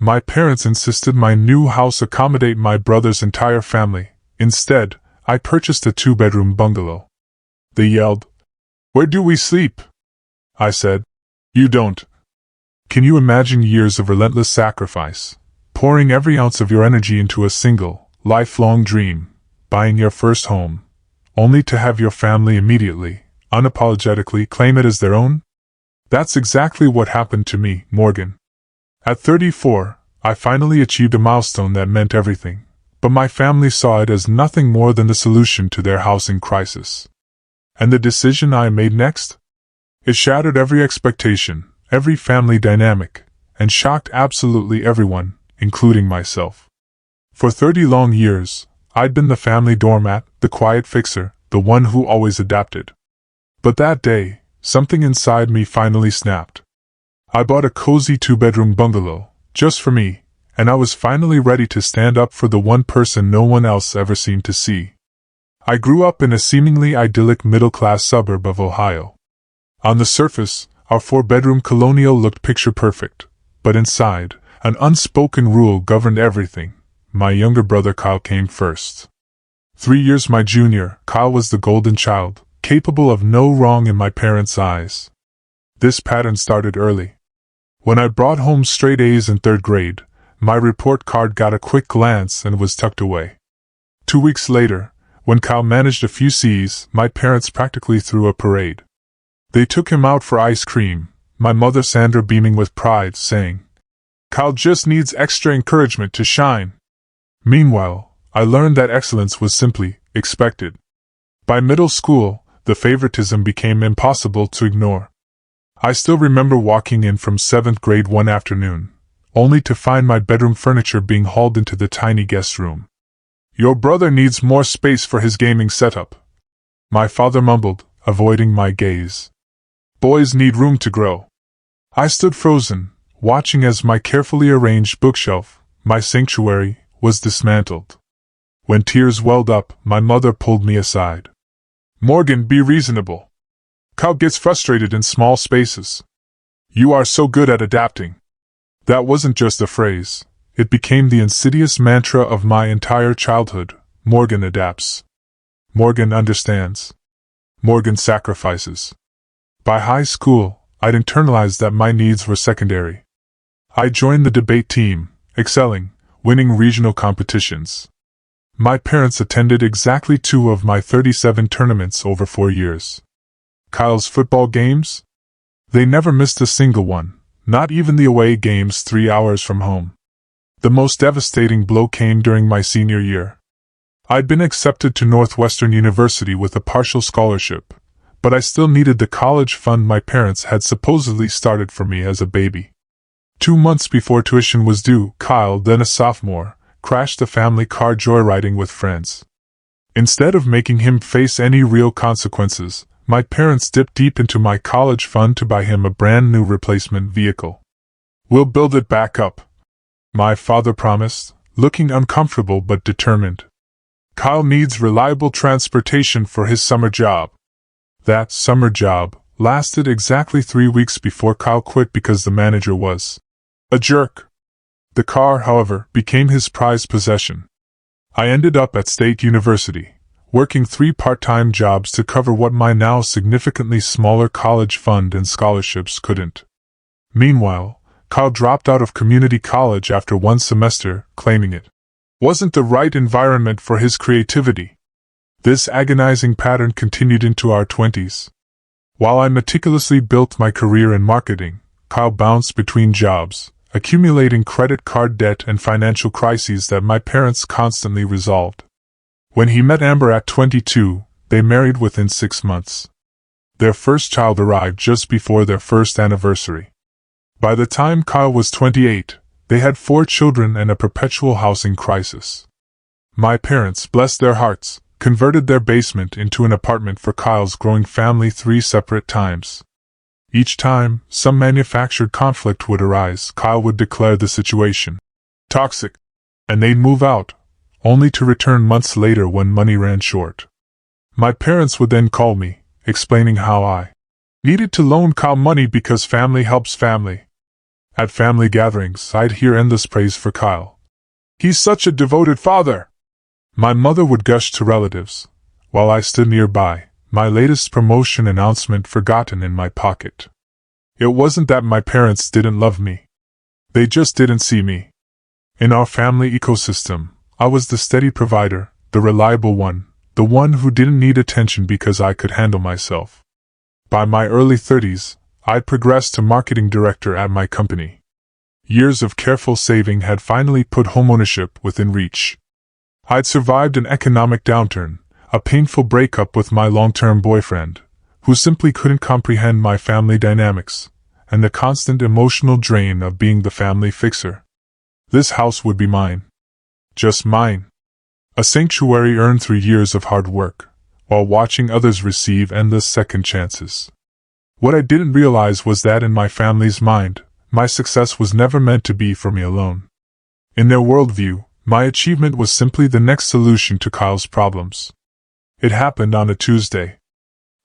My parents insisted my new house accommodate my brother's entire family. Instead, I purchased a 2-bedroom bungalow. They yelled, "Where do we sleep?" I said, "You don't." Can you imagine years of relentless sacrifice, pouring every ounce of your energy into a single, lifelong dream, buying your first home, only to have your family immediately, unapologetically claim it as their own? That's exactly what happened to me, Morgan. At 34, I finally achieved a milestone that meant everything, but my family saw it as nothing more than the solution to their housing crisis. And the decision I made next? It shattered every expectation, every family dynamic, and shocked absolutely everyone, including myself. For 30 long years, I'd been the family doormat, the quiet fixer, the one who always adapted. But that day, something inside me finally snapped. I bought a cozy 2-bedroom bungalow, just for me, and I was finally ready to stand up for the one person no one else ever seemed to see. I grew up in a seemingly idyllic middle-class suburb of Ohio. On the surface, our 4-bedroom colonial looked picture-perfect, but inside, an unspoken rule governed everything. My younger brother Kyle came first. 3 years my junior, Kyle was the golden child, capable of no wrong in my parents' eyes. This pattern started early. When I brought home straight A's in 3rd grade, my report card got a quick glance and was tucked away. 2 weeks later, when Kyle managed a few C's, my parents practically threw a parade. They took him out for ice cream, my mother Sandra beaming with pride, saying, "Kyle just needs extra encouragement to shine." Meanwhile, I learned that excellence was simply expected. By middle school, the favoritism became impossible to ignore. I still remember walking in from 7th grade one afternoon, only to find my bedroom furniture being hauled into the tiny guest room. "Your brother needs more space for his gaming setup," my father mumbled, avoiding my gaze. "Boys need room to grow." I stood frozen, watching as my carefully arranged bookshelf, my sanctuary, was dismantled. When tears welled up, my mother pulled me aside. "Morgan, be reasonable. Kyle gets frustrated in small spaces. You are so good at adapting." That wasn't just a phrase. It became the insidious mantra of my entire childhood. Morgan adapts. Morgan understands. Morgan sacrifices. By high school, I'd internalized that my needs were secondary. I joined the debate team, excelling, winning regional competitions. My parents attended exactly 2 of my 37 tournaments over 4 years. Kyle's football games? They never missed a single one, not even the away games 3 hours from home. The most devastating blow came during my senior year. I'd been accepted to Northwestern University with a partial scholarship, but I still needed the college fund my parents had supposedly started for me as a baby. 2 months before tuition was due, Kyle, then a sophomore, crashed the family car joyriding with friends. Instead of making him face any real consequences, my parents dipped deep into my college fund to buy him a brand new replacement vehicle. "We'll build it back up," my father promised, looking uncomfortable but determined. "Kyle needs reliable transportation for his summer job." That summer job lasted exactly 3 weeks before Kyle quit because the manager was a jerk. The car, however, became his prized possession. I ended up at State University, working 3 part-time jobs to cover what my now significantly smaller college fund and scholarships couldn't. Meanwhile, Kyle dropped out of community college after 1 semester, claiming it wasn't the right environment for his creativity. This agonizing pattern continued into our 20s. While I meticulously built my career in marketing, Kyle bounced between jobs, accumulating credit card debt and financial crises that my parents constantly resolved. When he met Amber at 22, they married within 6 months. Their first child arrived just before their first anniversary. By the time Kyle was 28, they had 4 children and a perpetual housing crisis. My parents, bless their hearts, converted their basement into an apartment for Kyle's growing family 3 separate times. Each time, some manufactured conflict would arise, Kyle would declare the situation toxic, and they'd move out, only to return months later when money ran short. My parents would then call me, explaining how I needed to loan Kyle money because family helps family. At family gatherings, I'd hear endless praise for Kyle. "He's such a devoted father!" My mother would gush to relatives, while I stood nearby, my latest promotion announcement forgotten in my pocket. It wasn't that my parents didn't love me. They just didn't see me. In our family ecosystem, I was the steady provider, the reliable one, the one who didn't need attention because I could handle myself. By my early 30s, I'd progressed to marketing director at my company. Years of careful saving had finally put homeownership within reach. I'd survived an economic downturn, a painful breakup with my long-term boyfriend, who simply couldn't comprehend my family dynamics, and the constant emotional drain of being the family fixer. This house would be mine. Just mine. A sanctuary earned through years of hard work, while watching others receive endless second chances. What I didn't realize was that in my family's mind, my success was never meant to be for me alone. In their worldview, my achievement was simply the next solution to Kyle's problems. It happened on a Tuesday.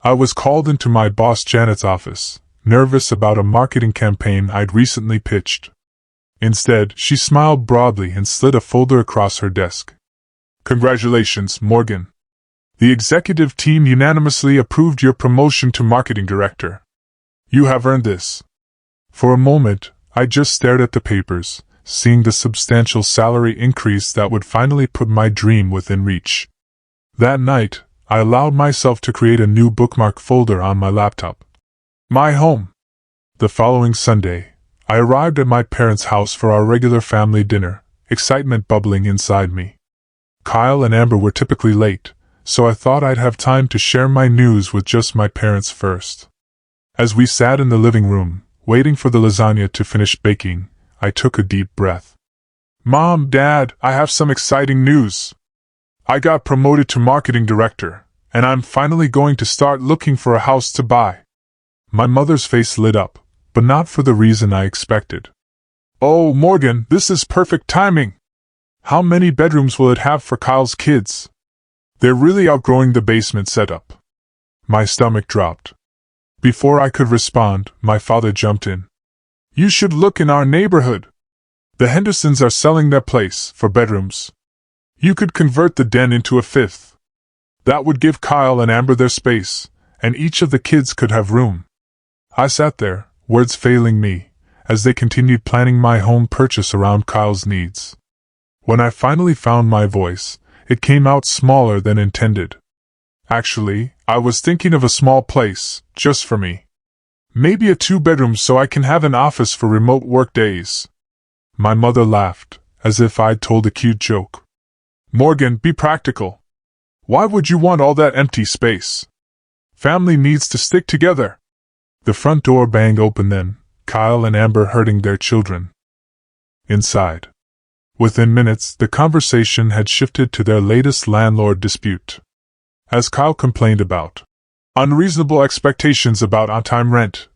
I was called into my boss Janet's office, nervous about a marketing campaign I'd recently pitched. Instead, she smiled broadly and slid a folder across her desk. "Congratulations, Morgan. The executive team unanimously approved your promotion to marketing director. You have earned this." For a moment, I just stared at the papers, seeing the substantial salary increase that would finally put my dream within reach. That night, I allowed myself to create a new bookmark folder on my laptop. My home. The following Sunday, I arrived at my parents' house for our regular family dinner, excitement bubbling inside me. Kyle and Amber were typically late, so I thought I'd have time to share my news with just my parents first. As we sat in the living room, waiting for the lasagna to finish baking, I took a deep breath. "Mom, Dad, I have some exciting news. I got promoted to marketing director, and I'm finally going to start looking for a house to buy." My mother's face lit up, but not for the reason I expected. "Oh, Morgan, this is perfect timing. How many bedrooms will it have for Kyle's kids? They're really outgrowing the basement setup." My stomach dropped. Before I could respond, my father jumped in. "You should look in our neighborhood. The Hendersons are selling their place for bedrooms. You could convert the den into a fifth. That would give Kyle and Amber their space, and each of the kids could have room." I sat there, words failing me, as they continued planning my home purchase around Kyle's needs. When I finally found my voice, it came out smaller than intended. "Actually, I was thinking of a small place, just for me. Maybe a 2-bedroom so I can have an office for remote work days." My mother laughed, as if I'd told a cute joke. "Morgan, be practical. Why would you want all that empty space? Family needs to stick together." The front door banged open then, Kyle and Amber herding their children inside. Within minutes, the conversation had shifted to their latest landlord dispute. As Kyle complained about unreasonable expectations about on-time rent,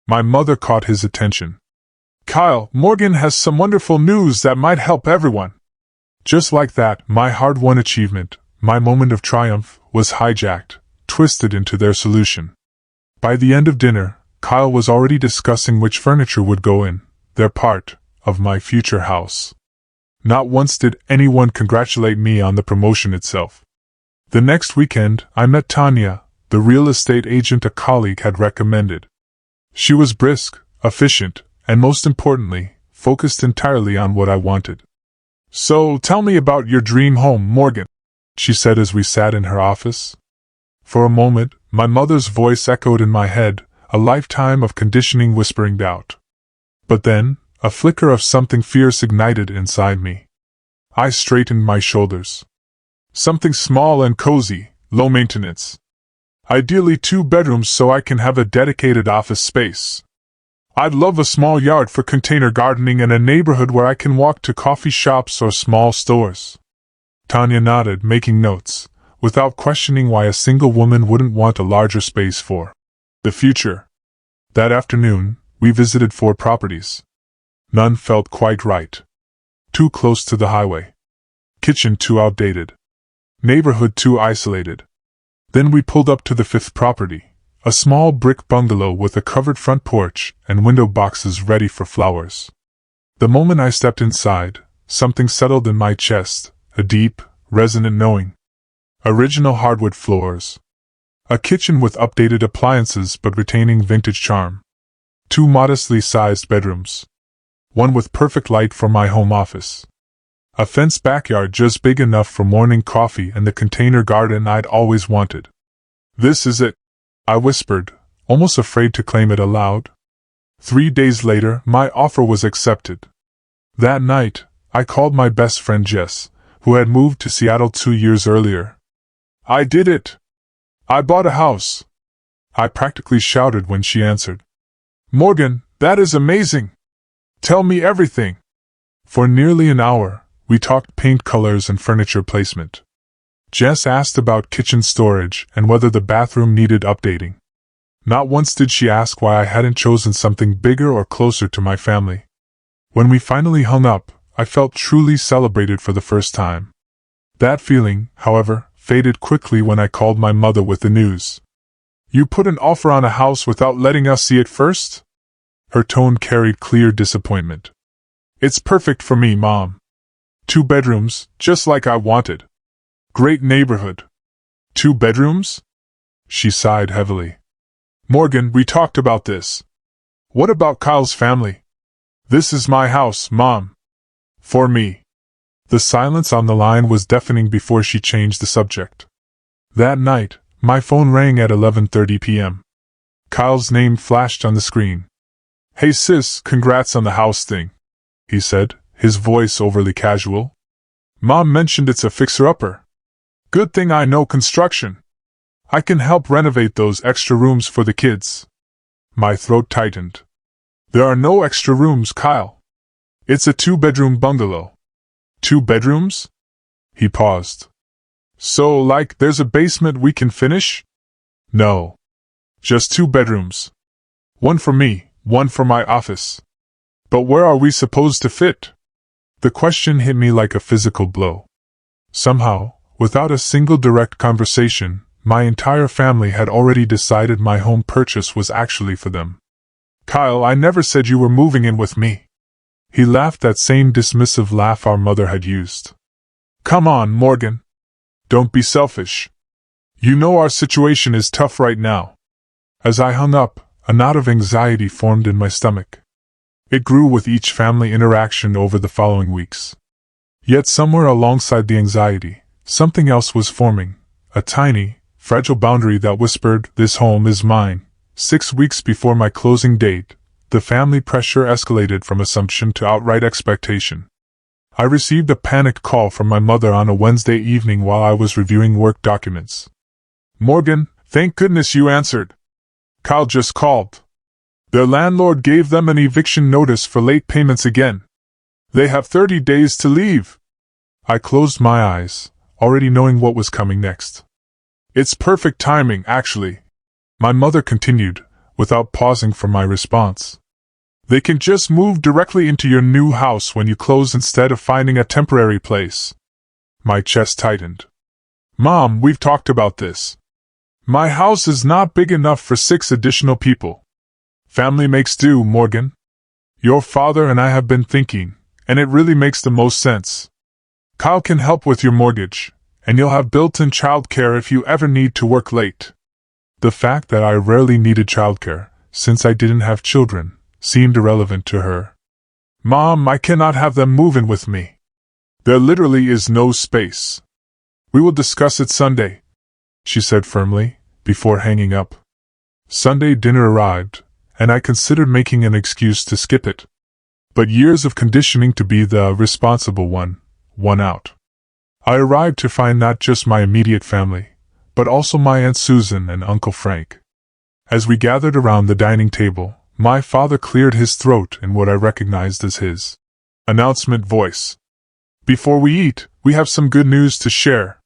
my mother caught his attention. "Kyle, Morgan has some wonderful news that might help everyone." Just like that, my hard-won achievement, my moment of triumph, was hijacked, twisted into their solution. By the end of dinner, Kyle was already discussing which furniture would go in their part of my future house. Not once did anyone congratulate me on the promotion itself. The next weekend, I met Tanya, the real estate agent a colleague had recommended. She was brisk, efficient, and most importantly, focused entirely on what I wanted. "So, tell me about your dream home, Morgan," she said as we sat in her office. For a moment, my mother's voice echoed in my head, a lifetime of conditioning whispering doubt. But then, a flicker of something fierce ignited inside me. I straightened my shoulders. "Something small and cozy, low maintenance. Ideally 2 bedrooms so I can have a dedicated office space. I'd love a small yard for container gardening and a neighborhood where I can walk to coffee shops or small stores." Tanya nodded, making notes, without questioning why a single woman wouldn't want a larger space for the future. That afternoon, we visited 4 properties. None felt quite right. Too close to the highway. Kitchen too outdated. Neighborhood too isolated. Then we pulled up to the 5th property, A small brick bungalow with a covered front porch and window boxes ready for flowers. The moment I stepped inside, something settled in my chest, a deep, resonant knowing. Original hardwood floors. A kitchen with updated appliances but retaining vintage charm. 2 modestly sized bedrooms. One with perfect light for my home office. A fenced backyard just big enough for morning coffee and the container garden I'd always wanted. This is it, I whispered, almost afraid to claim it aloud. 3 days later, my offer was accepted. That night, I called my best friend Jess, who had moved to Seattle 2 years earlier. I did it! I bought a house! I practically shouted when she answered. Morgan, that is amazing! Tell me everything! For nearly an hour, we talked paint colors and furniture placement. Jess asked about kitchen storage and whether the bathroom needed updating. Not once did she ask why I hadn't chosen something bigger or closer to my family. When we finally hung up, I felt truly celebrated for the first time. That feeling, however, faded quickly when I called my mother with the news. You put an offer on a house without letting us see it first? Her tone carried clear disappointment. It's perfect for me, Mom. 2 bedrooms, just like I wanted. Great neighborhood. 2 bedrooms? She sighed heavily. Morgan, we talked about this. What about Kyle's family? This is my house, Mom. For me. The silence on the line was deafening before she changed the subject. That night, my phone rang at 11:30 p.m. Kyle's name flashed on the screen. Hey sis, congrats on the house thing, he said, his voice overly casual. Mom mentioned it's a fixer-upper. Good thing I know construction. I can help renovate those extra rooms for the kids. My throat tightened. There are no extra rooms, Kyle. It's a 2-bedroom bungalow. 2 bedrooms? He paused. So, like, there's a basement we can finish? No. Just 2 bedrooms. One for me, one for my office. But where are we supposed to fit? The question hit me like a physical blow. Somehow, without a single direct conversation, my entire family had already decided my home purchase was actually for them. Kyle, I never said you were moving in with me. He laughed that same dismissive laugh our mother had used. Come on, Morgan. Don't be selfish. You know our situation is tough right now. As I hung up, a knot of anxiety formed in my stomach. It grew with each family interaction over the following weeks. Yet somewhere alongside the anxiety, something else was forming, a tiny, fragile boundary that whispered, "This home is mine." 6 weeks before my closing date, the family pressure escalated from assumption to outright expectation. I received a panicked call from my mother on a Wednesday evening while I was reviewing work documents. Morgan, thank goodness you answered. Kyle just called. Their landlord gave them an eviction notice for late payments again. They have 30 days to leave. I closed my eyes, already knowing what was coming next. It's perfect timing, actually. My mother continued, without pausing for my response. They can just move directly into your new house when you close instead of finding a temporary place. My chest tightened. Mom, we've talked about this. My house is not big enough for 6 additional people. Family makes do, Morgan. Your father and I have been thinking, and it really makes the most sense. Kyle can help with your mortgage, and you'll have built-in childcare if you ever need to work late. The fact that I rarely needed childcare, since I didn't have children, seemed irrelevant to her. Mom, I cannot have them move in with me. There literally is no space. We will discuss it Sunday, she said firmly, before hanging up. Sunday dinner arrived, and I considered making an excuse to skip it. But years of conditioning to be the responsible one won out. I arrived to find not just my immediate family, but also my Aunt Susan and Uncle Frank. As we gathered around the dining table, my father cleared his throat in what I recognized as his announcement voice. Before we eat, we have some good news to share.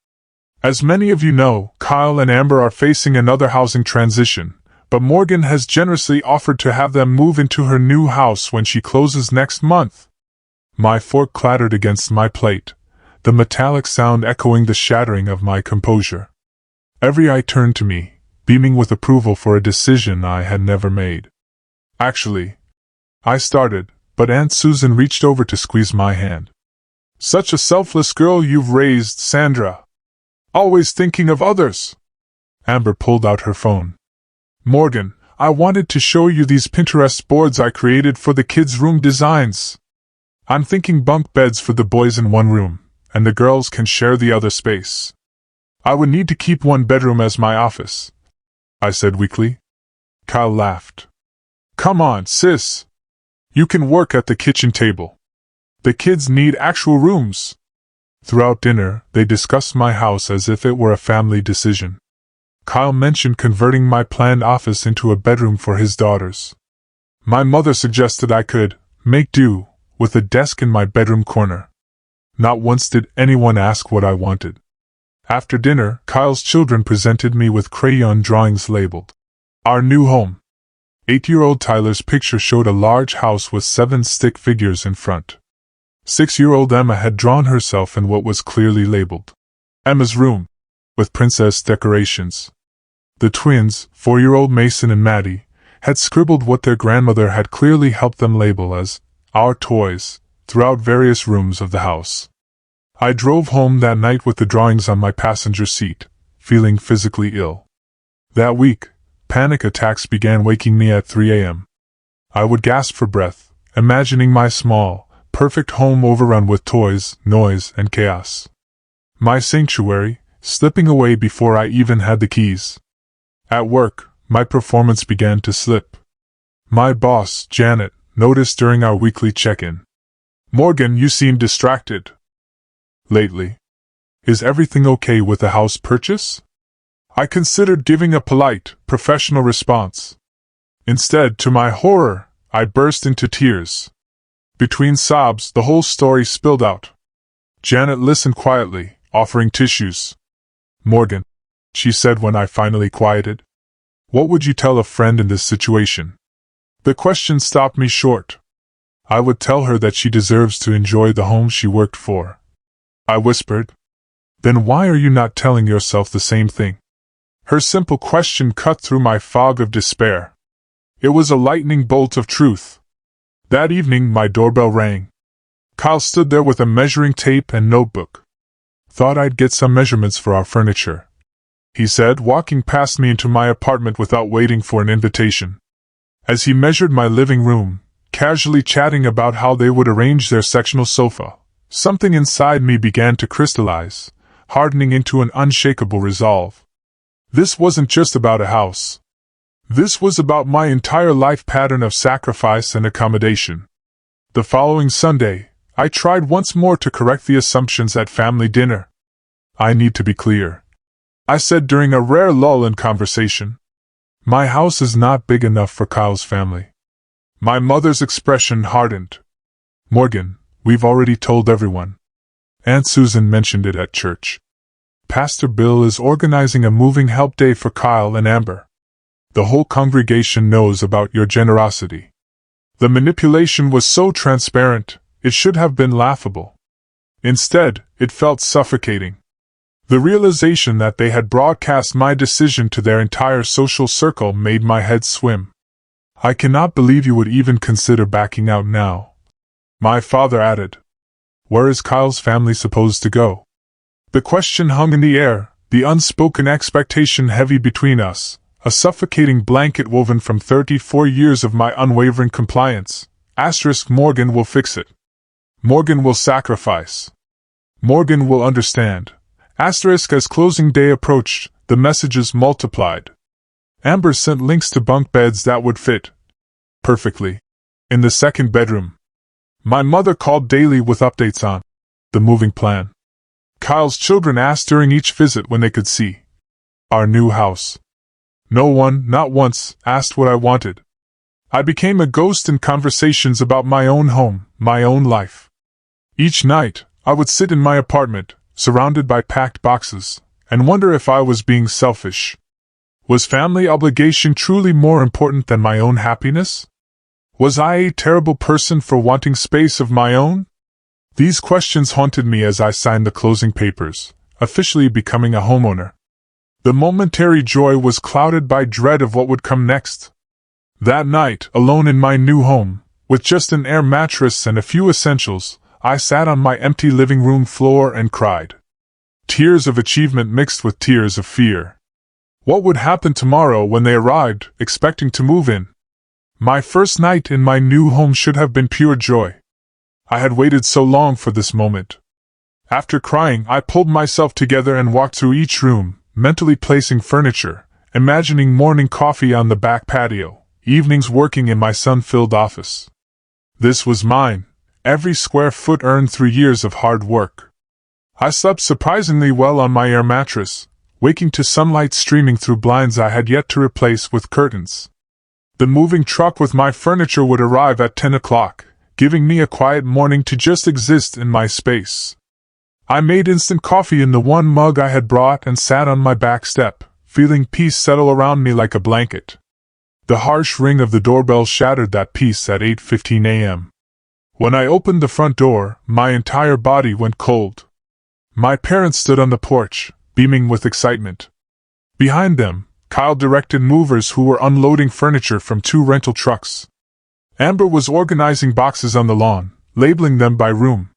As many of you know, Kyle and Amber are facing another housing transition, but Morgan has generously offered to have them move into her new house when she closes next month. My fork clattered against my plate, the metallic sound echoing the shattering of my composure. Every eye turned to me, beaming with approval for a decision I had never made. Actually, I started, but Aunt Susan reached over to squeeze my hand. Such a selfless girl you've raised, Sandra. Always thinking of others. Amber pulled out her phone. Morgan, I wanted to show you these Pinterest boards I created for the kids' room designs. I'm thinking bunk beds for the boys in one room, and the girls can share the other space. I would need to keep one bedroom as my office, I said weakly. Kyle laughed. Come on, sis. You can work at the kitchen table. The kids need actual rooms. Throughout dinner, they discussed my house as if it were a family decision. Kyle mentioned converting my planned office into a bedroom for his daughters. My mother suggested I could make do with a desk in my bedroom corner. Not once did anyone ask what I wanted. After dinner, Kyle's children presented me with crayon drawings labeled, Our New Home. 8-year-old Tyler's picture showed a large house with 7 stick figures in front. 6-year-old Emma had drawn herself in what was clearly labeled, Emma's Room, with princess decorations. The twins, 4-year-old Mason and Maddie, had scribbled what their grandmother had clearly helped them label as, Our Toys, throughout various rooms of the house. I drove home that night with the drawings on my passenger seat, feeling physically ill. That week, panic attacks began waking me at 3 a.m. I would gasp for breath, imagining my small, perfect home overrun with toys, noise, and chaos. My sanctuary, slipping away before I even had the keys. At work, my performance began to slip. My boss, Janet, noticed during our weekly check-in. Morgan, you seem distracted lately. Is everything okay with the house purchase? I considered giving a polite, professional response. Instead, to my horror, I burst into tears. Between sobs, the whole story spilled out. Janet listened quietly, offering tissues. Morgan, she said when I finally quieted. What would you tell a friend in this situation? The question stopped me short. I would tell her that she deserves to enjoy the home she worked for. I whispered. Then why are you not telling yourself the same thing? Her simple question cut through my fog of despair. It was a lightning bolt of truth. That evening, my doorbell rang. Kyle stood there with a measuring tape and notebook. Thought I'd get some measurements for our furniture, he said, walking past me into my apartment without waiting for an invitation. As he measured my living room, casually chatting about how they would arrange their sectional sofa, something inside me began to crystallize, hardening into an unshakable resolve. This wasn't just about a house. This was about my entire life pattern of sacrifice and accommodation. The following Sunday, I tried once more to correct the assumptions at family dinner. I need to be clear, I said during a rare lull in conversation. My house is not big enough for Kyle's family. My mother's expression hardened. Morgan, we've already told everyone. Aunt Susan mentioned it at church. Pastor Bill is organizing a moving help day for Kyle and Amber. The whole congregation knows about your generosity. The manipulation was so transparent, it should have been laughable. Instead, it felt suffocating. The realization that they had broadcast my decision to their entire social circle made my head swim. I cannot believe you would even consider backing out now. My father added. Where is Kyle's family supposed to go? The question hung in the air, the unspoken expectation heavy between us, a suffocating blanket woven from 34 years of my unwavering compliance. Morgan will fix it. Morgan will sacrifice. Morgan will understand. As closing day approached, the messages multiplied. Amber sent links to bunk beds that would fit perfectly in the second bedroom. My mother called daily with updates on the moving plan. Kyle's children asked during each visit when they could see our new house. No one, not once, asked what I wanted. I became a ghost in conversations about my own home, my own life. Each night, I would sit in my apartment, surrounded by packed boxes, and wonder if I was being selfish. Was family obligation truly more important than my own happiness? Was I a terrible person for wanting space of my own? These questions haunted me as I signed the closing papers, officially becoming a homeowner. The momentary joy was clouded by dread of what would come next. That night, alone in my new home, with just an air mattress and a few essentials, I sat on my empty living room floor and cried. Tears of achievement mixed with tears of fear. What would happen tomorrow when they arrived, expecting to move in? My first night in my new home should have been pure joy. I had waited so long for this moment. After crying, I pulled myself together and walked through each room, mentally placing furniture, imagining morning coffee on the back patio, evenings working in my sun-filled office. This was mine, every square foot earned through years of hard work. I slept surprisingly well on my air mattress, waking to sunlight streaming through blinds I had yet to replace with curtains. The moving truck with my furniture would arrive at 10 o'clock, giving me a quiet morning to just exist in my space. I made instant coffee in the one mug I had brought and sat on my back step, feeling peace settle around me like a blanket. The harsh ring of the doorbell shattered that peace at 8:15 a.m. When I opened the front door, my entire body went cold. My parents stood on the porch, beaming with excitement. Behind them, Kyle directed movers who were unloading furniture from 2 rental trucks. Amber was organizing boxes on the lawn, labeling them by room.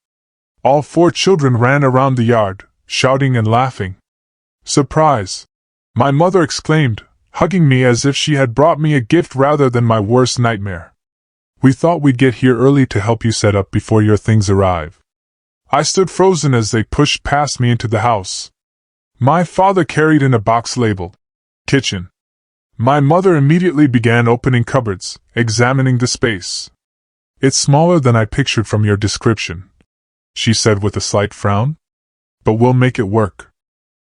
All 4 children ran around the yard, shouting and laughing. Surprise! My mother exclaimed, hugging me as if she had brought me a gift rather than my worst nightmare. We thought we'd get here early to help you set up before your things arrive. I stood frozen as they pushed past me into the house. My father carried in a box labeled kitchen. My mother immediately began opening cupboards, examining the space. It's smaller than I pictured from your description, she said with a slight frown. But we'll make it work.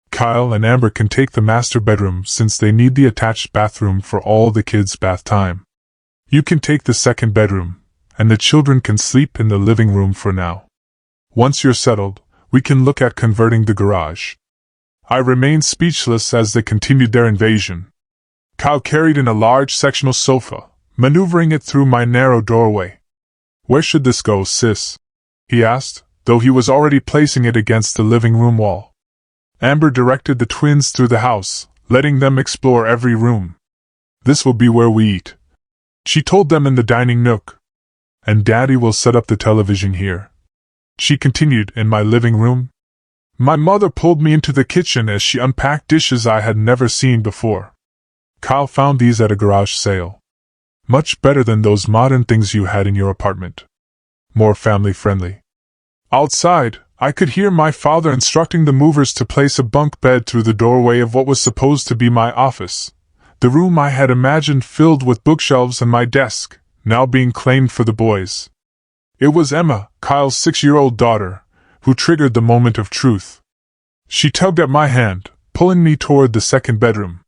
Kyle and Amber can take the master bedroom since they need the attached bathroom for all the kids' bath time. You can take the second bedroom, and the children can sleep in the living room for now. Once you're settled, we can look at converting the garage. I remained speechless as they continued their invasion. Kyle carried in a large sectional sofa, maneuvering it through my narrow doorway. Where should this go, sis? He asked, though he was already placing it against the living room wall. Amber directed the twins through the house, letting them explore every room. This will be where we eat, she told them in the dining nook. And Daddy will set up the television here, she continued, in my living room. My mother pulled me into the kitchen as she unpacked dishes I had never seen before. Kyle found these at a garage sale. Much better than those modern things you had in your apartment. More family-friendly. Outside, I could hear my father instructing the movers to place a bunk bed through the doorway of what was supposed to be my office, the room I had imagined filled with bookshelves and my desk, now being claimed for the boys. It was Emma, Kyle's 6-year-old daughter, who triggered the moment of truth. She tugged at my hand, pulling me toward the second bedroom.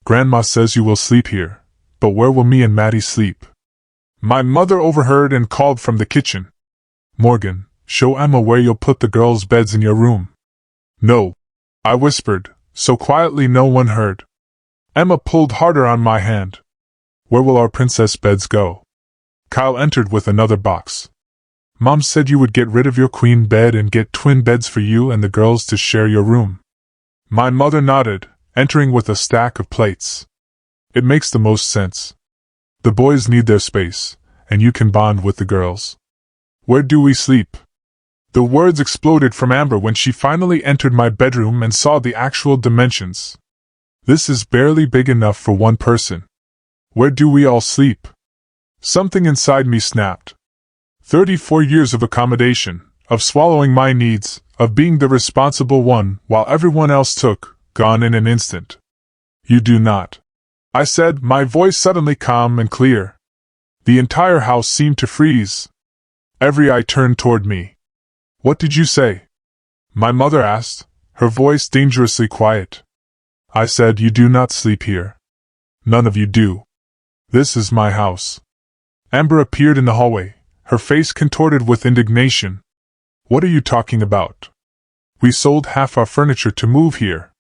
Grandma says you will sleep here, but where will me and Maddie sleep? My mother overheard and called from the kitchen. Morgan, show Emma where you'll put the girls' beds in your room. No, I whispered, so quietly no one heard. Emma pulled harder on my hand. Where will our princess beds go? Kyle entered with another box. Mom said you would get rid of your queen bed and get twin beds for you and the girls to share your room. My mother nodded, entering with a stack of plates. It makes the most sense. The boys need their space, and you can bond with the girls. Where do we sleep? The words exploded from Amber when she finally entered my bedroom and saw the actual dimensions. This is barely big enough for one person. Where do we all sleep? Something inside me snapped. 34 years of accommodation, of swallowing my needs, of being the responsible one while everyone else took, gone in an instant. You do not, I said, my voice suddenly calm and clear. The entire house seemed to freeze. Every eye turned toward me. What did you say? My mother asked, her voice dangerously quiet. I said, you do not sleep here. None of you do. This is my house. Amber appeared in the hallway, her face contorted with indignation. What are you talking about? We sold half our furniture to move here.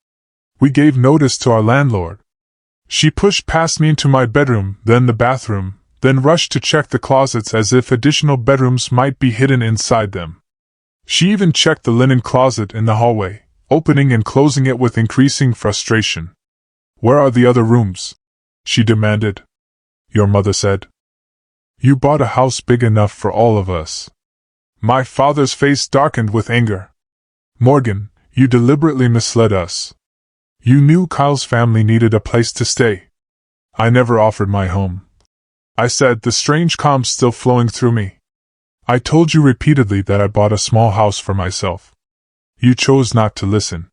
We gave notice to our landlord. She pushed past me into my bedroom, then the bathroom, then rushed to check the closets as if additional bedrooms might be hidden inside them. She even checked the linen closet in the hallway, opening and closing it with increasing frustration. "Where are the other rooms?" she demanded. "Your mother said. You bought a house big enough for all of us." My father's face darkened with anger. "Morgan, you deliberately misled us. You knew Kyle's family needed a place to stay." "I never offered my home," I said, the strange calm still flowing through me. "I told you repeatedly that I bought a small house for myself. You chose not to listen."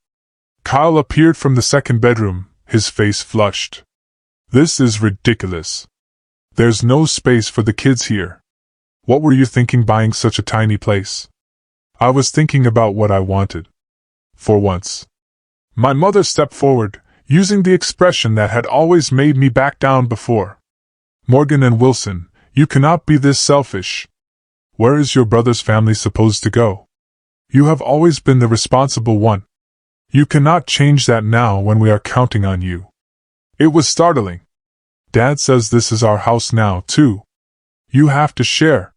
Kyle appeared from the second bedroom, his face flushed. "This is ridiculous. There's no space for the kids here. What were you thinking buying such a tiny place?" "I was thinking about what I wanted. For once." My mother stepped forward, using the expression that had always made me back down before. "Morgan and Wilson, you cannot be this selfish. Where is your brother's family supposed to go? You have always been the responsible one. You cannot change that now when we are counting on you." It was startling. "Dad says this is our house now, too. You have to share."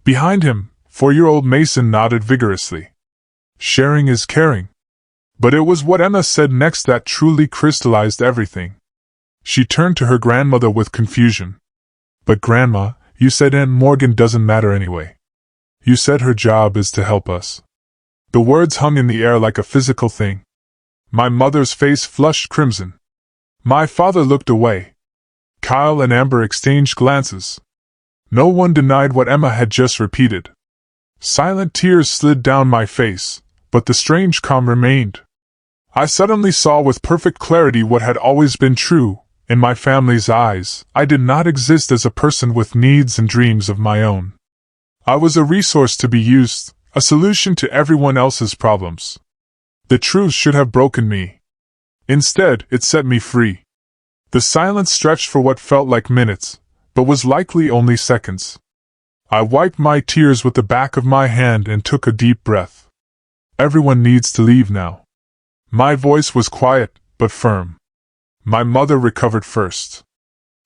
Behind him, 4-year-old Mason nodded vigorously. Sharing is caring. But it was what Emma said next that truly crystallized everything. She turned to her grandmother with confusion. "But Grandma, you said Aunt Morgan doesn't matter anyway. You said her job is to help us." The words hung in the air like a physical thing. My mother's face flushed crimson. My father looked away. Kyle and Amber exchanged glances. No one denied what Emma had just repeated. Silent tears slid down my face, but the strange calm remained. I suddenly saw with perfect clarity what had always been true. In my family's eyes, I did not exist as a person with needs and dreams of my own. I was a resource to be used, a solution to everyone else's problems. The truth should have broken me. Instead, it set me free. The silence stretched for what felt like minutes, but was likely only seconds. I wiped my tears with the back of my hand and took a deep breath. Everyone needs to leave now. My voice was quiet, but firm. My mother recovered first.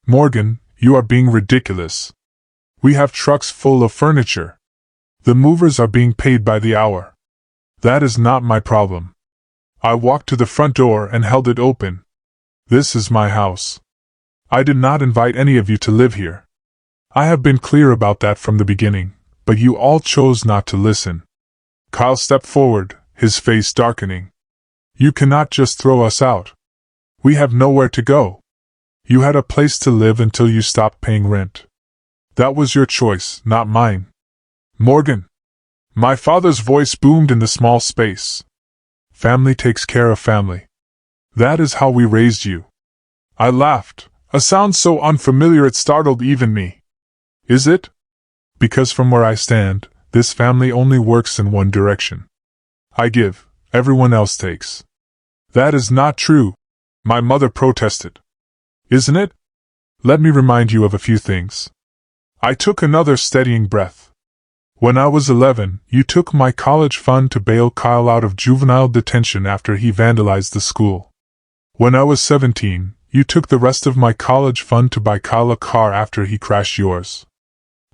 "Morgan, you are being ridiculous. We have trucks full of furniture. The movers are being paid by the hour. That is not my problem." I walked to the front door and held it open. "This is my house. I did not invite any of you to live here. I have been clear about that from the beginning, but you all chose not to listen." Kyle stepped forward, his face darkening. "You cannot just throw us out. We have nowhere to go. You had a place to live until you stopped paying rent. That was your choice, not mine." "Morgan!" My father's voice boomed in the small space. "Family takes care of family. That is how we raised you." I laughed, a sound so unfamiliar it startled even me. "Is it? Because from where I stand, this family only works in one direction. I give, everyone else takes." "That is not true," my mother protested. "Isn't it? Let me remind you of a few things." I took another steadying breath. "When I was 11, you took my college fund to bail Kyle out of juvenile detention after he vandalized the school. When I was 17, you took the rest of my college fund to buy Kyle a car after he crashed yours.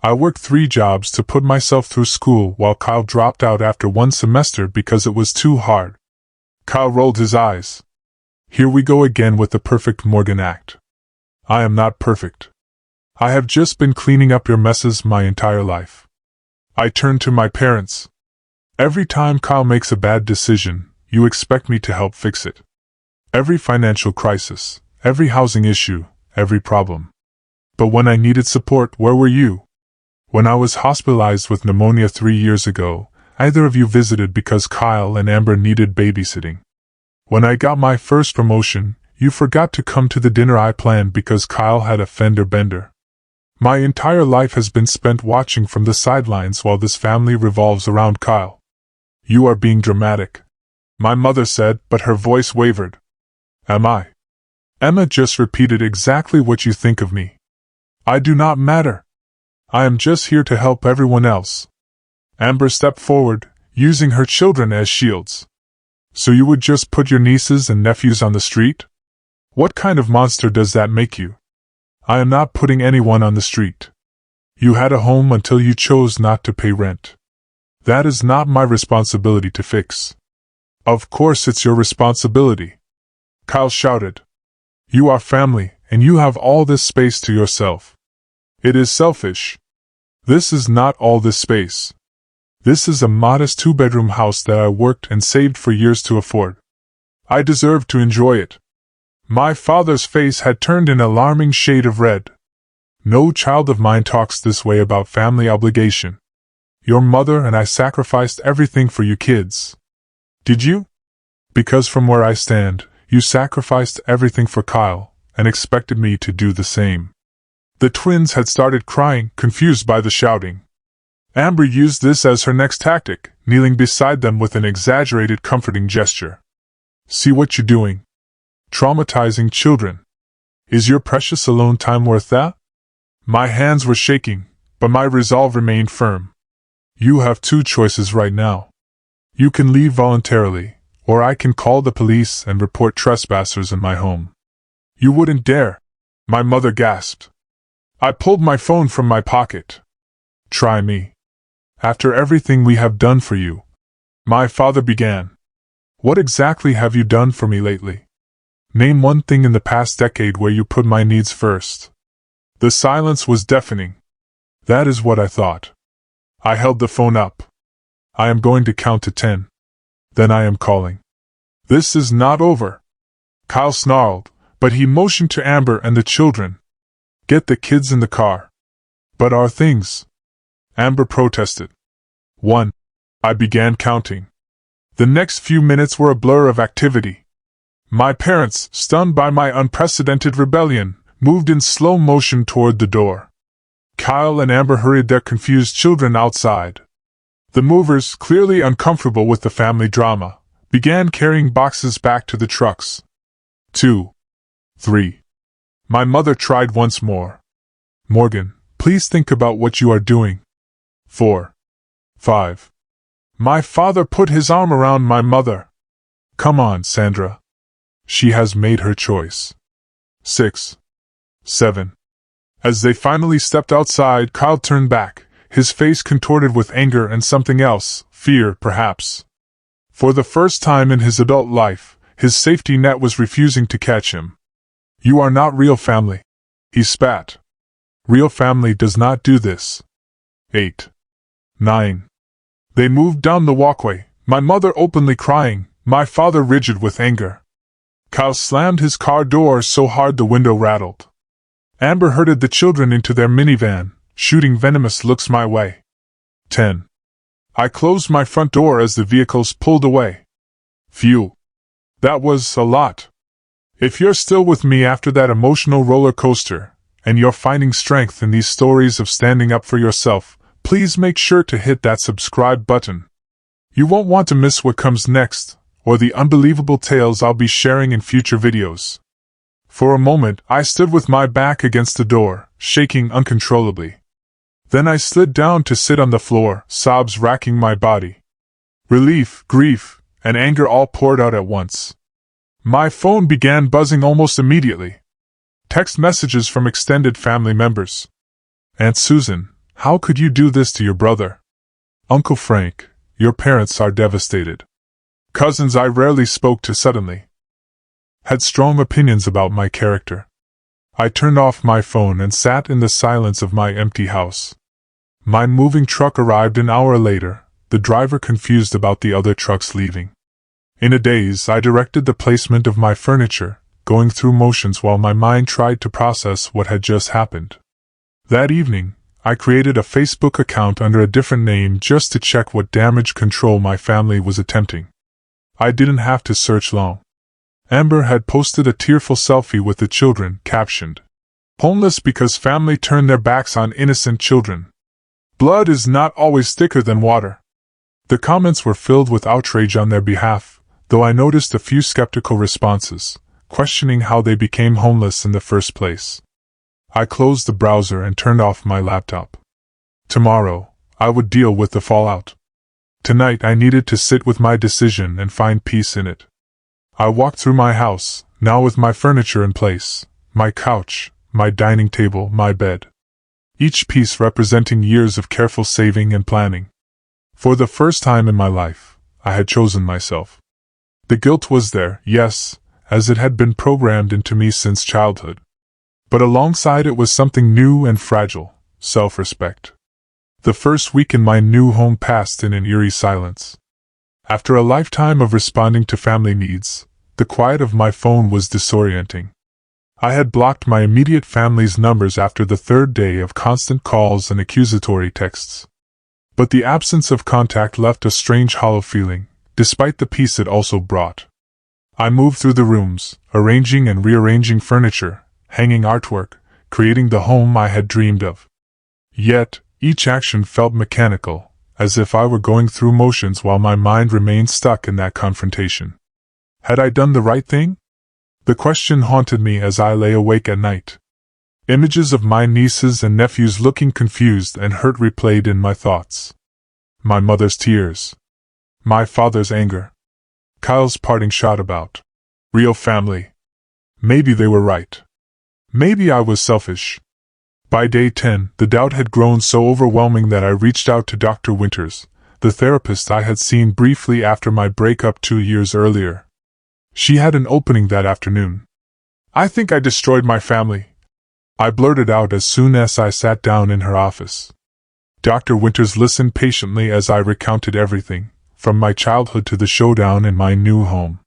I worked 3 jobs to put myself through school while Kyle dropped out after 1 semester because it was too hard." Kyle rolled his eyes. "Here we go again with the perfect Morgan act. I am not perfect. I have just been cleaning up your messes my entire life." I turned to my parents. "Every time Kyle makes a bad decision, you expect me to help fix it. Every financial crisis, every housing issue, every problem. But when I needed support, where were you? When I was hospitalized with pneumonia 3 years ago, neither of you visited because Kyle and Amber needed babysitting. When I got my first promotion, you forgot to come to the dinner I planned because Kyle had a fender bender. My entire life has been spent watching from the sidelines while this family revolves around Kyle." "You are being dramatic," my mother said, but her voice wavered. "Am I?" "Emma just repeated exactly what you think of me. I do not matter. I am just here to help everyone else." Amber stepped forward, using her children as shields. "So you would just put your nieces and nephews on the street? What kind of monster does that make you?" "I am not putting anyone on the street. You had a home until you chose not to pay rent. That is not my responsibility to fix." Of course it's your responsibility, Kyle shouted. You are family, and you have all this space to yourself. It is selfish. This is not all this space. This is a modest 2-bedroom house that I worked and saved for years to afford. I deserve to enjoy it. My father's face had turned an alarming shade of red. No child of mine talks this way about family obligation. Your mother and I sacrificed everything for you kids. Did you? Because from where I stand, you sacrificed everything for Kyle, and expected me to do the same. The twins had started crying, confused by the shouting. Amber used this as her next tactic, kneeling beside them with an exaggerated comforting gesture. See what you're doing? Traumatizing children. Is your precious alone time worth that? My hands were shaking, but my resolve remained firm. You have 2 choices right now. You can leave voluntarily, or I can call the police and report trespassers in my home. You wouldn't dare, my mother gasped. I pulled my phone from my pocket. Try me. After everything we have done for you, my father began. What exactly have you done for me lately? Name one thing in the past decade where you put my needs first. The silence was deafening. That is what I thought. I held the phone up. I am going to count to 10. Then I am calling. This is not over. Kyle snarled, but he motioned to Amber and the children. Get the kids in the car. But our things. Amber protested. 1. I began counting. The next few minutes were a blur of activity. My parents, stunned by my unprecedented rebellion, moved in slow motion toward the door. Kyle and Amber hurried their confused children outside. The movers, clearly uncomfortable with the family drama, began carrying boxes back to the trucks. 2. 3. My mother tried once more. Morgan, please think about what you are doing. 4. 5. My father put his arm around my mother. Come on, Sandra. She has made her choice. 6. 7. As they finally stepped outside, Kyle turned back, his face contorted with anger and something else, fear, perhaps. For the first time in his adult life, his safety net was refusing to catch him. You are not real family, he spat. Real family does not do this. 8. 9. They moved down the walkway, my mother openly crying, my father rigid with anger. Kyle slammed his car door so hard the window rattled. Amber herded the children into their minivan, shooting venomous looks my way. 10. I closed my front door as the vehicles pulled away. Phew. That was a lot. If you're still with me after that emotional roller coaster, and you're finding strength in these stories of standing up for yourself, please make sure to hit that subscribe button. You won't want to miss what comes next, or the unbelievable tales I'll be sharing in future videos. For a moment, I stood with my back against the door, shaking uncontrollably. Then I slid down to sit on the floor, sobs racking my body. Relief, grief, and anger all poured out at once. My phone began buzzing almost immediately. Text messages from extended family members. Aunt Susan, how could you do this to your brother? Uncle Frank, your parents are devastated. Cousins I rarely spoke to suddenly had strong opinions about my character. I turned off my phone and sat in the silence of my empty house. My moving truck arrived an hour later, the driver confused about the other trucks leaving. In a daze, I directed the placement of my furniture, going through motions while my mind tried to process what had just happened. That evening, I created a Facebook account under a different name just to check what damage control my family was attempting. I didn't have to search long. Amber had posted a tearful selfie with the children, captioned, "Homeless because family turned their backs on innocent children. Blood is not always thicker than water." The comments were filled with outrage on their behalf, though I noticed a few skeptical responses, questioning how they became homeless in the first place. I closed the browser and turned off my laptop. Tomorrow, I would deal with the fallout. Tonight I needed to sit with my decision and find peace in it. I walked through my house, now with my furniture in place, my couch, my dining table, my bed. Each piece representing years of careful saving and planning. For the first time in my life, I had chosen myself. The guilt was there, yes, as it had been programmed into me since childhood. But alongside it was something new and fragile: self-respect. The first week in my new home passed in an eerie silence. After a lifetime of responding to family needs, the quiet of my phone was disorienting. I had blocked my immediate family's numbers after the third day of constant calls and accusatory texts. But the absence of contact left a strange hollow feeling, despite the peace it also brought. I moved through the rooms, arranging and rearranging furniture, hanging artwork, creating the home I had dreamed of. Yet, each action felt mechanical, as if I were going through motions while my mind remained stuck in that confrontation. Had I done the right thing? The question haunted me as I lay awake at night. Images of my nieces and nephews looking confused and hurt replayed in my thoughts. My mother's tears. My father's anger. Kyle's parting shot about real family. Maybe they were right. Maybe I was selfish. By day 10, the doubt had grown so overwhelming that I reached out to Dr. Winters, the therapist I had seen briefly after my breakup 2 years earlier. She had an opening that afternoon. "I think I destroyed my family," I blurted out as soon as I sat down in her office. Dr. Winters listened patiently as I recounted everything, from my childhood to the showdown in my new home.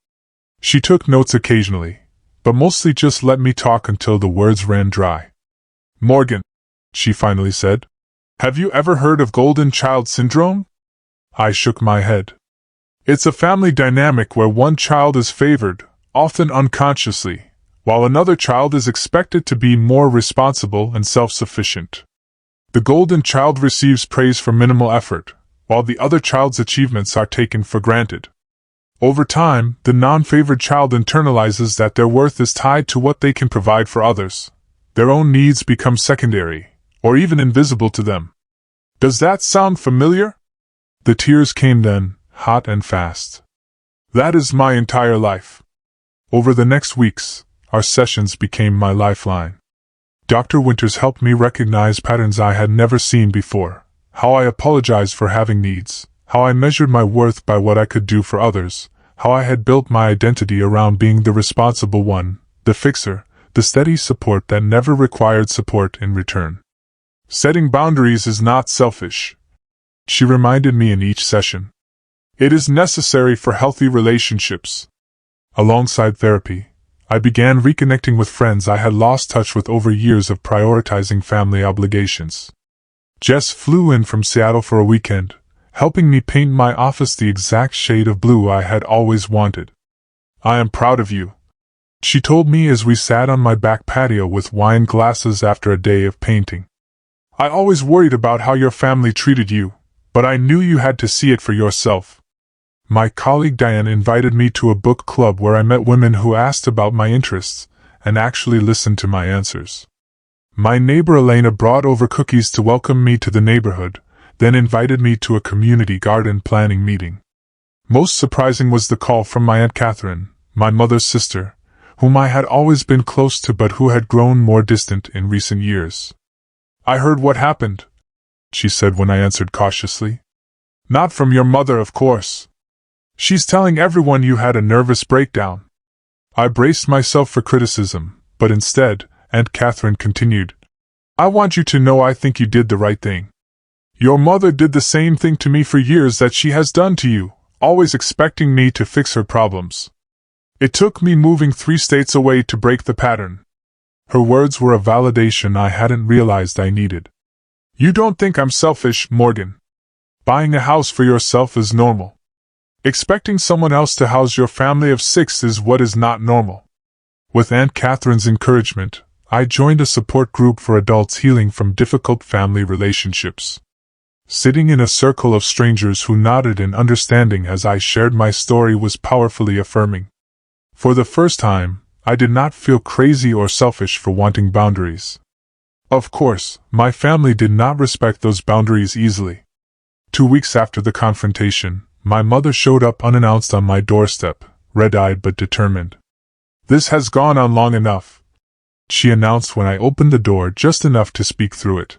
She took notes occasionally, but mostly just let me talk until the words ran dry. "Morgan," she finally said, "have you ever heard of golden child syndrome?" I shook my head. "It's a family dynamic where one child is favored, often unconsciously, while another child is expected to be more responsible and self-sufficient. The golden child receives praise for minimal effort, while the other child's achievements are taken for granted. Over time, the non-favored child internalizes that their worth is tied to what they can provide for others. Their own needs become secondary, or even invisible to them. Does that sound familiar?" The tears came then, hot and fast. "That is my entire life." Over the next weeks, our sessions became my lifeline. Dr. Winters helped me recognize patterns I had never seen before: how I apologized for having needs, how I measured my worth by what I could do for others, how I had built my identity around being the responsible one, the fixer, the steady support that never required support in return. "Setting boundaries is not selfish," she reminded me in each session. "It is necessary for healthy relationships." Alongside therapy, I began reconnecting with friends I had lost touch with over years of prioritizing family obligations. Jess flew in from Seattle for a weekend, helping me paint my office the exact shade of blue I had always wanted. "I am proud of you," she told me as we sat on my back patio with wine glasses after a day of painting. "I always worried about how your family treated you, but I knew you had to see it for yourself." My colleague Diane invited me to a book club where I met women who asked about my interests, and actually listened to my answers. My neighbor Elena brought over cookies to welcome me to the neighborhood, then invited me to a community garden planning meeting. Most surprising was the call from my Aunt Catherine, my mother's sister, whom I had always been close to but who had grown more distant in recent years. "I heard what happened," she said when I answered cautiously. "Not from your mother, of course. She's telling everyone you had a nervous breakdown." I braced myself for criticism, but instead, Aunt Catherine continued, "I want you to know I think you did the right thing. Your mother did the same thing to me for years that she has done to you, always expecting me to fix her problems. It took me moving 3 states away to break the pattern." Her words were a validation I hadn't realized I needed. "You don't think I'm selfish, Morgan. Buying a house for yourself is normal. Expecting someone else to house your family of 6 is what is not normal." With Aunt Catherine's encouragement, I joined a support group for adults healing from difficult family relationships. Sitting in a circle of strangers who nodded in understanding as I shared my story was powerfully affirming. For the first time, I did not feel crazy or selfish for wanting boundaries. Of course, my family did not respect those boundaries easily. 2 weeks after the confrontation, my mother showed up unannounced on my doorstep, red-eyed but determined. "This has gone on long enough," she announced when I opened the door just enough to speak through it.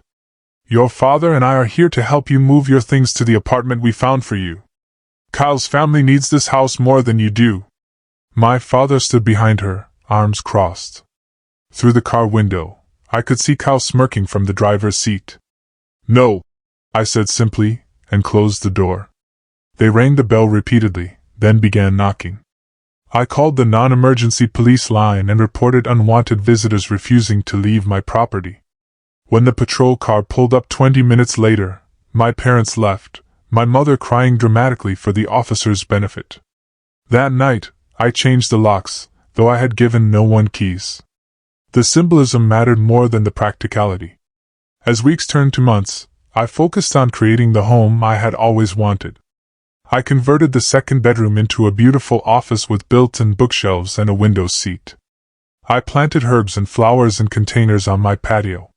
"Your father and I are here to help you move your things to the apartment we found for you. Kyle's family needs this house more than you do." My father stood behind her, arms crossed. Through the car window, I could see Cal smirking from the driver's seat. "No," I said simply, and closed the door. They rang the bell repeatedly, then began knocking. I called the non-emergency police line and reported unwanted visitors refusing to leave my property. When the patrol car pulled up 20 minutes later, my parents left, my mother crying dramatically for the officers' benefit. That night, I changed the locks, though I had given no one keys. The symbolism mattered more than the practicality. As weeks turned to months, I focused on creating the home I had always wanted. I converted the second bedroom into a beautiful office with built-in bookshelves and a window seat. I planted herbs and flowers in containers on my patio.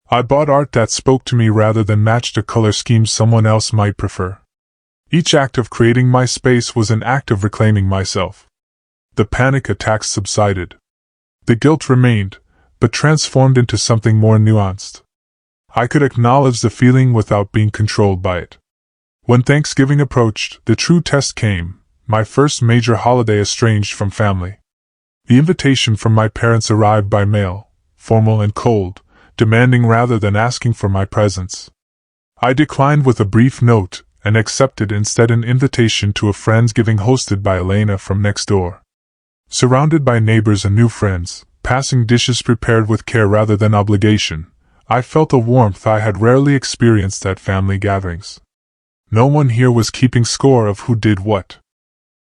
I bought art that spoke to me rather than matched a color scheme someone else might prefer. Each act of creating my space was an act of reclaiming myself. The panic attacks subsided. The guilt remained, but transformed into something more nuanced. I could acknowledge the feeling without being controlled by it. When Thanksgiving approached, the true test came, my first major holiday estranged from family. The invitation from my parents arrived by mail, formal and cold, demanding rather than asking for my presence. I declined with a brief note, and accepted instead an invitation to a Friendsgiving hosted by Elena from next door. Surrounded by neighbors and new friends, passing dishes prepared with care rather than obligation, I felt a warmth I had rarely experienced at family gatherings. No one here was keeping score of who did what.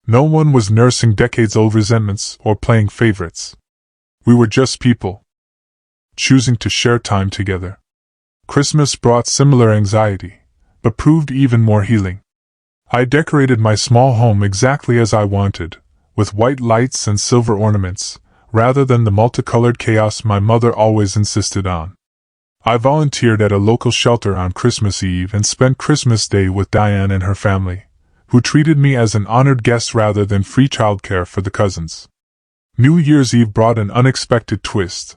No one was nursing decades-old resentments or playing favorites. We were just people, choosing to share time together. Christmas brought similar anxiety, but proved even more healing. I decorated my small home exactly as I wanted, with white lights and silver ornaments, rather than the multicolored chaos my mother always insisted on. I volunteered at a local shelter on Christmas Eve and spent Christmas Day with Diane and her family, who treated me as an honored guest rather than free childcare for the cousins. New Year's Eve brought an unexpected twist.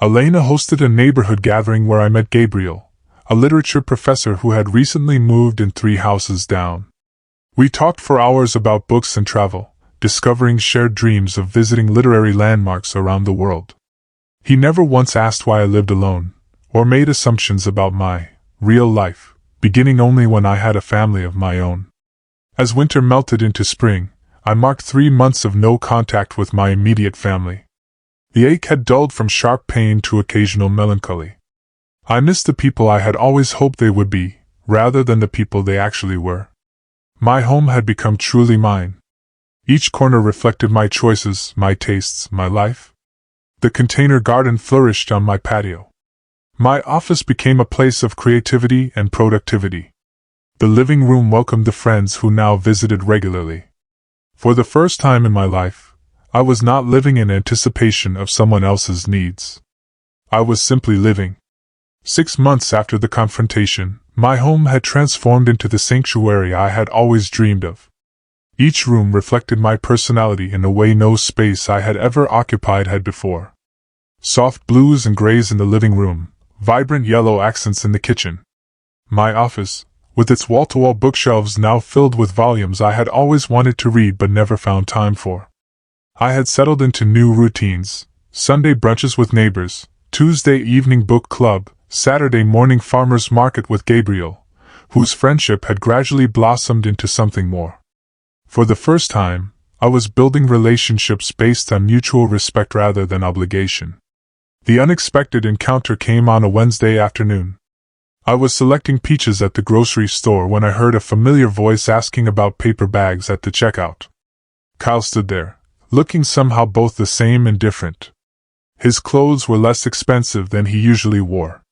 Elena hosted a neighborhood gathering where I met Gabriel, a literature professor who had recently moved in 3 houses down. We talked for hours about books and travel, discovering shared dreams of visiting literary landmarks around the world. He never once asked why I lived alone, or made assumptions about my real life, beginning only when I had a family of my own. As winter melted into spring, I marked 3 months of no contact with my immediate family. The ache had dulled from sharp pain to occasional melancholy. I missed the people I had always hoped they would be, rather than the people they actually were. My home had become truly mine. Each corner reflected my choices, my tastes, my life. The container garden flourished on my patio. My office became a place of creativity and productivity. The living room welcomed the friends who now visited regularly. For the first time in my life, I was not living in anticipation of someone else's needs. I was simply living. 6 months after the confrontation, my home had transformed into the sanctuary I had always dreamed of. Each room reflected my personality in a way no space I had ever occupied had before. Soft blues and grays in the living room, vibrant yellow accents in the kitchen. My office, with its wall-to-wall bookshelves now filled with volumes I had always wanted to read but never found time for. I had settled into new routines: Sunday brunches with neighbors, Tuesday evening book club, Saturday morning farmers market with Gabriel, whose friendship had gradually blossomed into something more. For the first time, I was building relationships based on mutual respect rather than obligation. The unexpected encounter came on a Wednesday afternoon. I was selecting peaches at the grocery store when I heard a familiar voice asking about paper bags at the checkout. Kyle stood there, looking somehow both the same and different. His clothes were less expensive than he usually wore.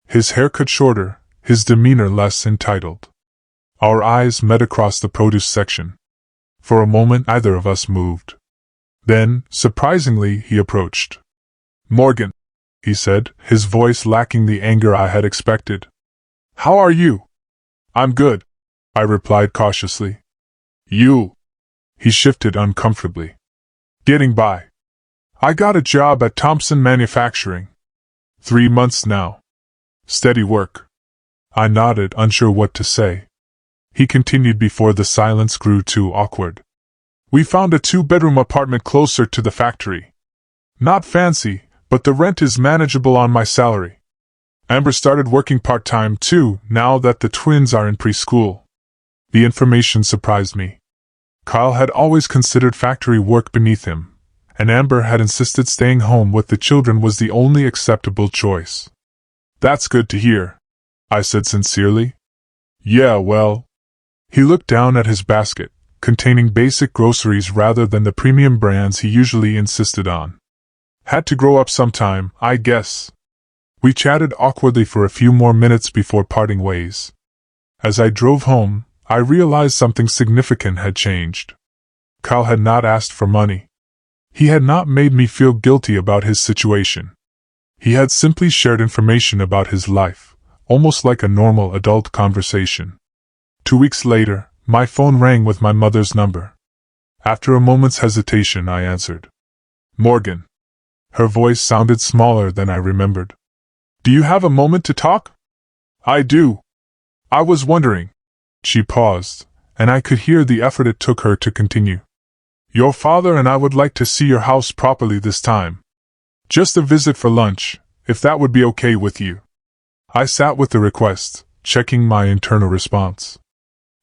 His haircut shorter, his demeanor less entitled. Our eyes met across the produce section. For a moment neither of us moved. Then, surprisingly, he approached. "Morgan," he said, his voice lacking the anger I had expected. "How are you?" "I'm good," I replied cautiously. "You?" He shifted uncomfortably. "Getting by. I got a job at Thompson Manufacturing. 3 months now. Steady work." I nodded, unsure what to say. He continued before the silence grew too awkward. We found a 2-bedroom apartment closer to the factory. Not fancy, but the rent is manageable on my salary. Amber started working part-time too, now that the twins are in preschool. The information surprised me. Kyle had always considered factory work beneath him, and Amber had insisted staying home with the children was the only acceptable choice. That's good to hear, I said sincerely. Yeah, well. He looked down at his basket, containing basic groceries rather than the premium brands he usually insisted on. Had to grow up sometime, I guess. We chatted awkwardly for a few more minutes before parting ways. As I drove home, I realized something significant had changed. Kyle had not asked for money. He had not made me feel guilty about his situation. He had simply shared information about his life, almost like a normal adult conversation. 2 weeks later, my phone rang with my mother's number. After a moment's hesitation, I answered. Morgan. Her voice sounded smaller than I remembered. Do you have a moment to talk? I do. I was wondering. She paused, and I could hear the effort it took her to continue. Your father and I would like to see your house properly this time. Just a visit for lunch, if that would be okay with you. I sat with the request, checking my internal response.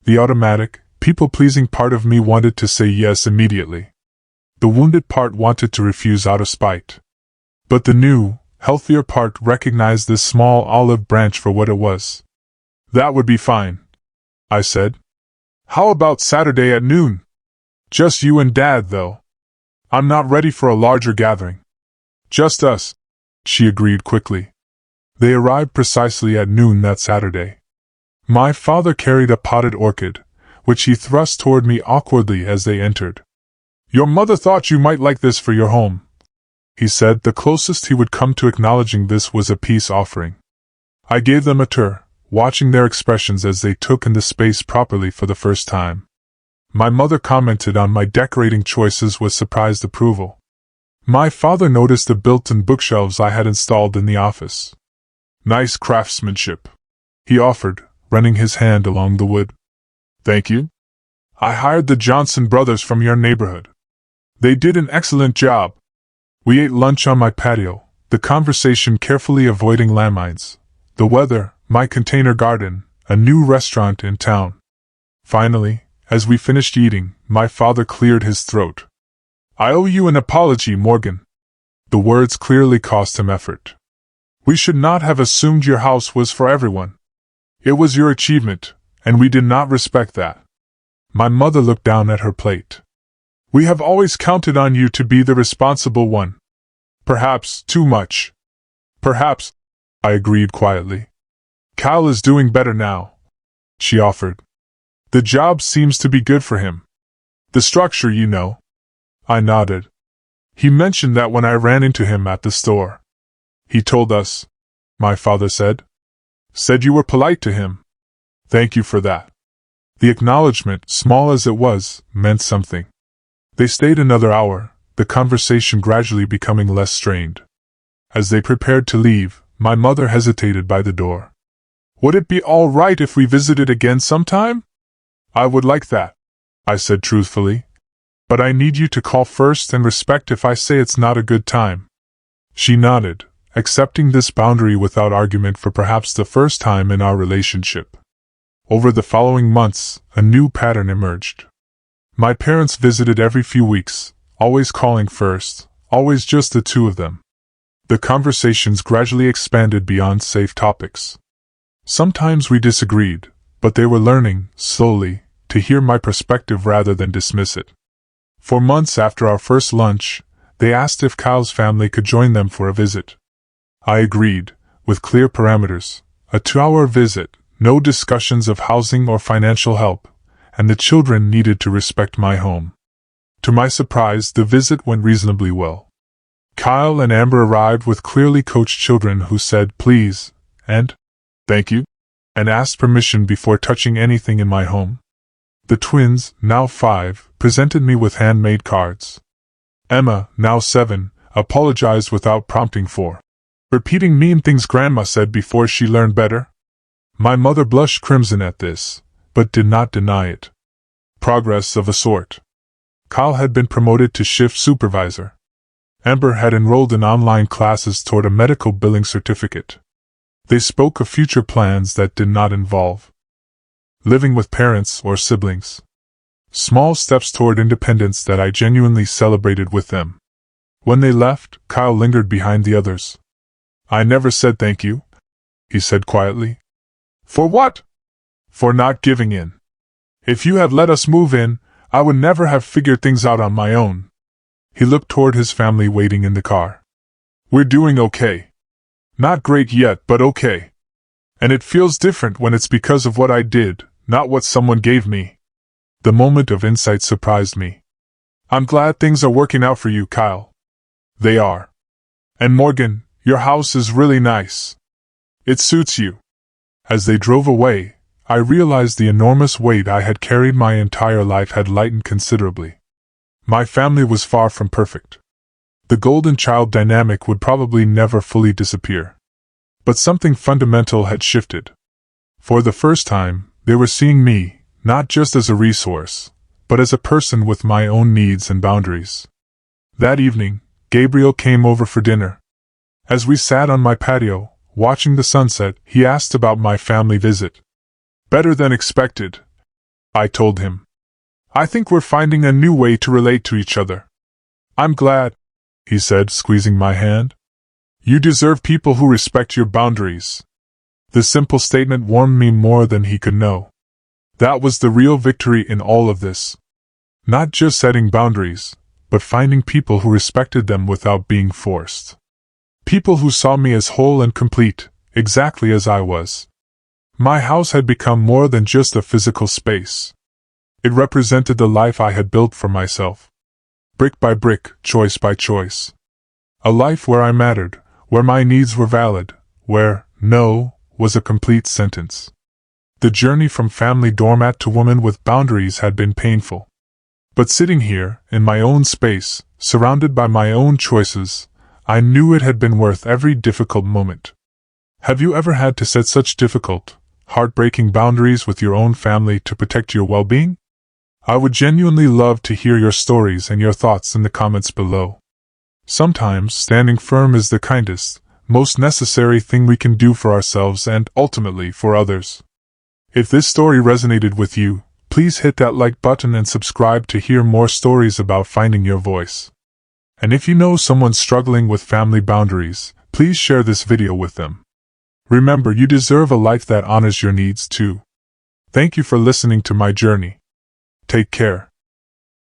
The automatic, people-pleasing part of me wanted to say yes immediately. The wounded part wanted to refuse out of spite. But the new, healthier part recognized this small olive branch for what it was. That would be fine, I said. How about Saturday at noon? Just you and Dad, though. I'm not ready for a larger gathering. Just us, she agreed quickly. They arrived precisely at noon that Saturday. My father carried a potted orchid, which he thrust toward me awkwardly as they entered. Your mother thought you might like this for your home, he said. The closest he would come to acknowledging this was a peace offering. I gave them a tour, watching their expressions as they took in the space properly for the first time. My mother commented on my decorating choices with surprised approval. My father noticed the built-in bookshelves I had installed in the office. Nice craftsmanship, he offered, running his hand along the wood. Thank you. I hired the Johnson brothers from your neighborhood. They did an excellent job. We ate lunch on my patio, the conversation carefully avoiding landmines, the weather, my container garden, a new restaurant in town. Finally, as we finished eating, my father cleared his throat. I owe you an apology, Morgan. The words clearly cost him effort. We should not have assumed your house was for everyone. It was your achievement, and we did not respect that. My mother looked down at her plate. We have always counted on you to be the responsible one. Perhaps too much. Perhaps, I agreed quietly. Kyle is doing better now, she offered. The job seems to be good for him. The structure, you know. I nodded. He mentioned that when I ran into him at the store. He told us, my father said. Said you were polite to him. Thank you for that. The acknowledgement, small as it was, meant something. They stayed another hour, the conversation gradually becoming less strained. As they prepared to leave, my mother hesitated by the door. Would it be all right if we visited again sometime? I would like that, I said truthfully. But I need you to call first and respect if I say it's not a good time. She nodded, accepting this boundary without argument for perhaps the first time in our relationship. Over the following months, a new pattern emerged. My parents visited every few weeks, always calling first, always just the two of them. The conversations gradually expanded beyond safe topics. Sometimes we disagreed, but they were learning, slowly, to hear my perspective rather than dismiss it. For months after our first lunch, they asked if Kyle's family could join them for a visit. I agreed, with clear parameters, a 2-hour visit, no discussions of housing or financial help, and the children needed to respect my home. To my surprise, the visit went reasonably well. Kyle and Amber arrived with clearly coached children who said please, and thank you, and asked permission before touching anything in my home. The twins, now 5, presented me with handmade cards. Emma, now 7, apologized without prompting for repeating mean things Grandma said before she learned better. My mother blushed crimson at this, but did not deny it. Progress of a sort. Kyle had been promoted to shift supervisor. Amber had enrolled in online classes toward a medical billing certificate. They spoke of future plans that did not involve living with parents or siblings. Small steps toward independence that I genuinely celebrated with them. When they left, Kyle lingered behind the others. "I never said thank you," he said quietly. "For what?" "For not giving in. If you had let us move in, I would never have figured things out on my own." He looked toward his family waiting in the car. "We're doing okay. Not great yet, but okay. And it feels different when it's because of what I did, not what someone gave me." The moment of insight surprised me. "I'm glad things are working out for you, Kyle." "They are. And Morgan, your house is really nice. It suits you." As they drove away, I realized the enormous weight I had carried my entire life had lightened considerably. My family was far from perfect. The golden child dynamic would probably never fully disappear. But something fundamental had shifted. For the first time, they were seeing me, not just as a resource, but as a person with my own needs and boundaries. That evening, Gabriel came over for dinner. As we sat on my patio, watching the sunset, he asked about my family visit. "Better than expected," I told him. "I think we're finding a new way to relate to each other." "I'm glad," he said, squeezing my hand. "You deserve people who respect your boundaries." The simple statement warmed me more than he could know. That was the real victory in all of this. Not just setting boundaries, but finding people who respected them without being forced. People who saw me as whole and complete, exactly as I was. My house had become more than just a physical space. It represented the life I had built for myself. Brick by brick, choice by choice. A life where I mattered, where my needs were valid, where no was a complete sentence. The journey from family doormat to woman with boundaries had been painful. But sitting here, in my own space, surrounded by my own choices, I knew it had been worth every difficult moment. Have you ever had to set such difficult, heartbreaking boundaries with your own family to protect your well-being? I would genuinely love to hear your stories and your thoughts in the comments below. Sometimes standing firm is the kindest, most necessary thing we can do for ourselves and, ultimately, for others. If this story resonated with you, please hit that like button and subscribe to hear more stories about finding your voice. And if you know someone struggling with family boundaries, please share this video with them. Remember, you deserve a life that honors your needs too. Thank you for listening to my journey. Take care.